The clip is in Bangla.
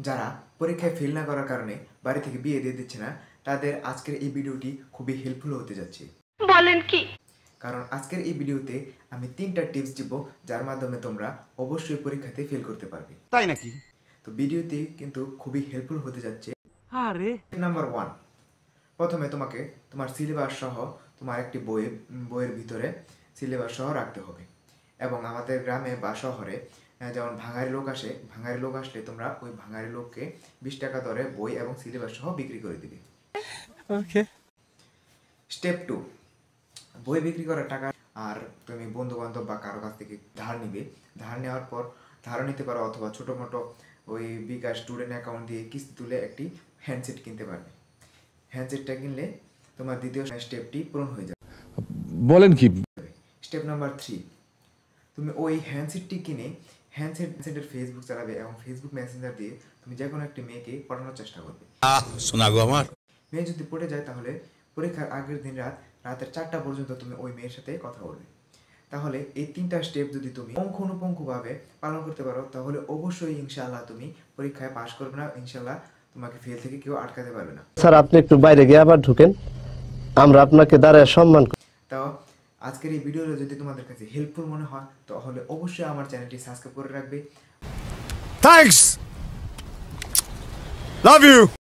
যারা পরীক্ষায় ফেল না করার কারণে বাড়ি থেকে বিয়ে দিয়ে দিচ্ছে না, তাদের আজকের এই ভিডিওটি খুবই হেল্পফুল হতে যাচ্ছে। বলেন কি? কারণ আজকের এই ভিডিওতে আমি 3টা টিপস দিব যার মাধ্যমে তোমরা অবশ্যই পরীক্ষাতে ফেল করতে পারবে। তাই নাকি? তো ভিডিওতে কিন্তু খুবই হেল্পফুল হতে যাচ্ছে। আরে নাম্বার 1, প্রথমে তোমাকে তোমার সিলেবাস সহ তোমার একটি বইয়ের ভিতরে সিলেবাস সহ রাখতে হবে। এবং আমাদের গ্রামে বা শহরে যেমন ভাঙারি লোক আসলে তোমরা ওই ভাঙারি লোককে 20 টাকা দরে বই এবং সিলেবাস সহ বিক্রি করে দিবে। ওকে। স্টেপ 2, বই বিক্রি করার টাকা আর তুমি বন্ধু বান্ধব বা কারো কাছ থেকে ধার নিবে। ধার নেওয়ার পর ধারও নিতে পারো, অথবা ছোটো মোটো ওই বিকাশ স্টুডেন্ট অ্যাকাউন্ট দিয়ে কিস্তি তুলে একটি হ্যান্ডসেট কিনতে পারবে। হ্যান্ডসেটটা কিনলে তোমার দ্বিতীয় স্টেপটি পূরণ হয়ে যাবে। বলেন কি? স্টেপ নাম্বার 3, তুমি ওই হ্যান্ডসেটটি কিনে হ্যান্ডসেটের ফেসবুক চালাবে এবং ফেসবুক মেসেঞ্জার দিয়ে তুমি যে কোনো একটি মেয়েকে পড়ানোর চেষ্টা করবে। শোনা গো আমার। মেয়ে যদি পড়ে যায় তাহলে পরীক্ষার আগের দিন রাতের 4টা পর্যন্ত তুমি ওই মেয়ের সাথে কথা বলবে। তাহলে এই 3টা স্টেপ যদি তুমি পুঙ্খানুপুঙ্খভাবে পালন করতে পারো তাহলে অবশ্যই ইনশাআল্লাহ তুমি পরীক্ষায় পাশ করবে না। ইনশাআল্লাহ তোমাকে ফেল থেকে কেউ আটকাতে পারবে না। স্যার আপনি একটু বাইরে গিয়ে আবার ঢুকেন, আমরা আপনাকে দাঁড়ায় সম্মান করি। তো আজকের এই ভিডিওটা যদি তোমাদের কাছে হেল্পফুল মনে হয় তাহলে অবশ্যই আমার চ্যানেলটি সাবস্ক্রাইব করে রাখবে। Thanks, love you.